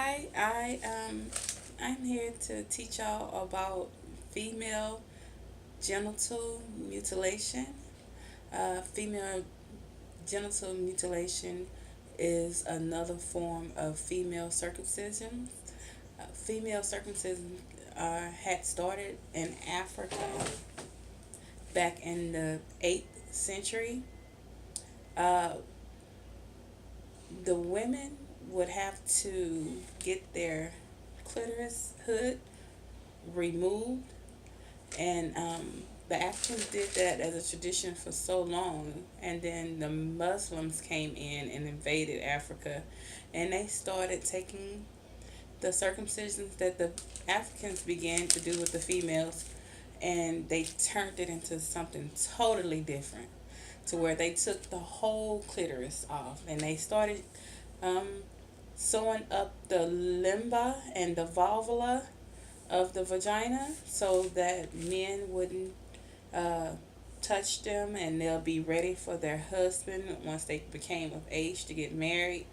Hi, I'm here to teach y'all about female genital mutilation. Female genital mutilation is another form of female circumcision. Female circumcision had started in Africa back in the 8th century. Uh, the women would have to get their clitoris hood removed, and the Africans did that as a tradition for so long, and then the Muslims came in and invaded Africa, and they started taking the circumcisions that the Africans began to do with the females, and they turned it into something totally different, to where they took the whole clitoris off, and they started um, sewing up the limba and the vulva of the vagina so that men wouldn't uh, touch them, and they'll be ready for their husband once they became of age to get married.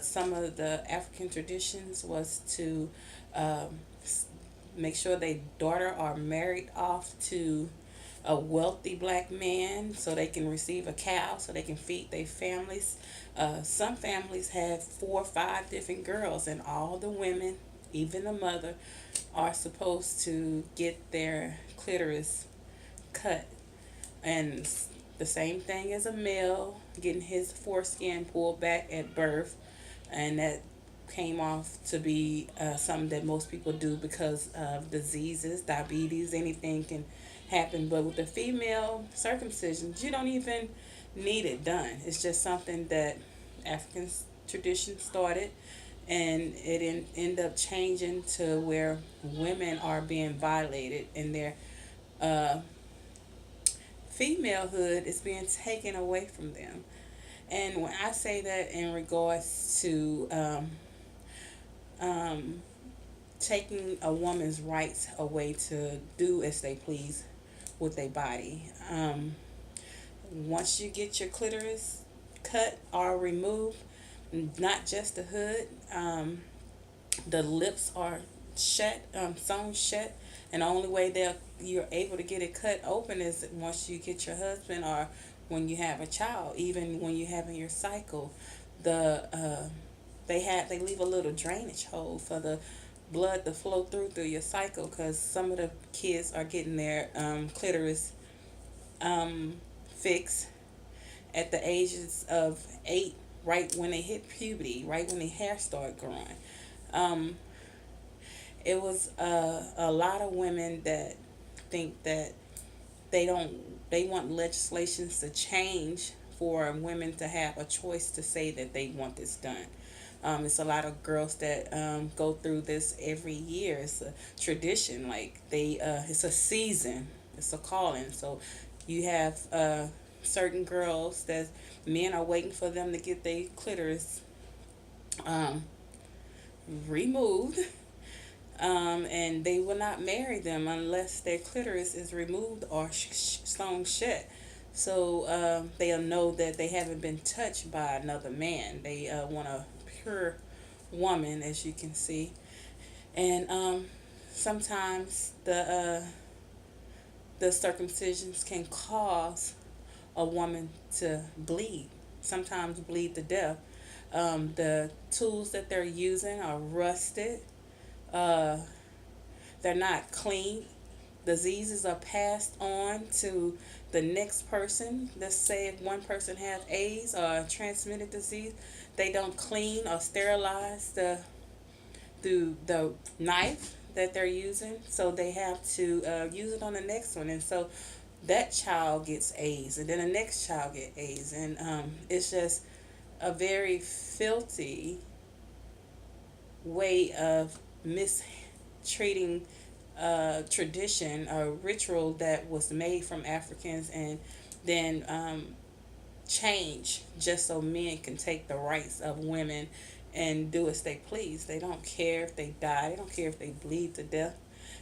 Some of the African traditions was to um, make sure their daughter are married off to a wealthy black man so they can receive a cow so they can feed their families. Some families have 4 or 5 different girls, and all the women, even the mother, are supposed to get their clitoris cut. And the same thing as a male getting his foreskin pulled back at birth, and that came off to be something that most people do because of diseases, diabetes, anything can happen. But with the female circumcisions, you don't even need it done. It's just something that African tradition started, and it end up changing to where women are being violated in their uh, femalehood is being taken away from them. And when I say that in regards to um, taking a woman's rights away to do as they please with their body, once you get your clitoris cut or removed, not just the hood, the lips are shut, sewn shut, and the only way that you're able to get it cut open is once you get your husband or when you have a child. Even when you're having your cycle, the they leave a little drainage hole for the blood to flow through your cycle, because some of the kids are getting their clitoris um, fixed at the ages of 8, right when they hit puberty, right when their hair start growing. Um, it was a lot of women that think that they want legislations to change for women to have a choice to say that they want this done. It's a lot of girls that go through this every year. It's a tradition, like it's a season, it's a calling. So you have certain girls that men are waiting for them to get their clitoris um, removed, and they will not marry them unless their clitoris is removed or sewn shut. So they'll know that they haven't been touched by another man. They want a pure woman, as you can see. And sometimes the circumcisions can cause a woman to bleed, sometimes bleed to death. The tools that they're using are rusted. Uh, they're not clean. Diseases are passed on to the next person. Let's say if one person has AIDS or a transmitted disease, they don't clean or sterilize the knife that they're using, so they have to use it on the next one, and so that child gets AIDS, and then the next child gets AIDS, and it's just a very filthy way of mistreating tradition, a ritual that was made from Africans, and then change just so men can take the rights of women and do as they please. They don't care if they die. They don't care if they bleed to death.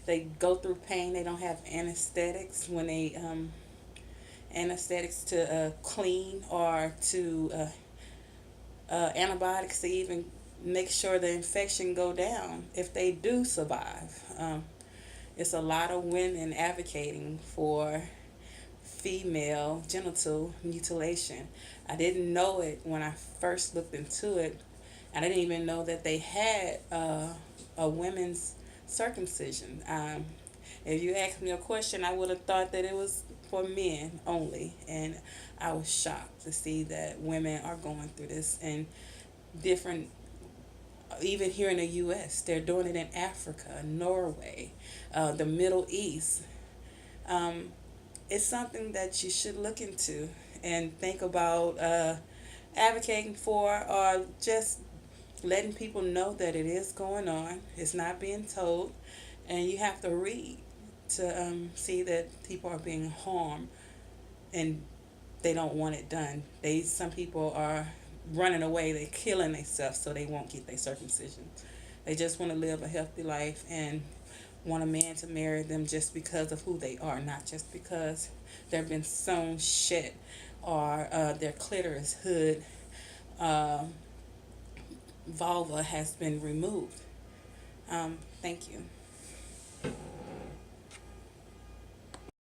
They go through pain. They don't have anesthetics when they anesthetics to clean or to antibiotics to even make sure the infection go down if they do survive. It's a lot of women advocating for female genital mutilation. I didn't know it when I first looked into it. I didn't even know that they had a women's circumcision. If you asked me a question, I would have thought that it was for men only. And I was shocked to see that women are going through this in different, even here in the U.S. They're doing it in Africa, Norway, the Middle East. Um, it's something that you should look into and think about advocating for, or just letting people know that it is going on. It's not being told, and you have to read to see that people are being harmed and they don't want it done. Some people are running away. They're killing themselves so they won't get their circumcision. They just want to live a healthy life and want a man to marry them just because of who they are, not just because they've been sewn shit or their clitoris hood uh, vulva has been removed. Thank you.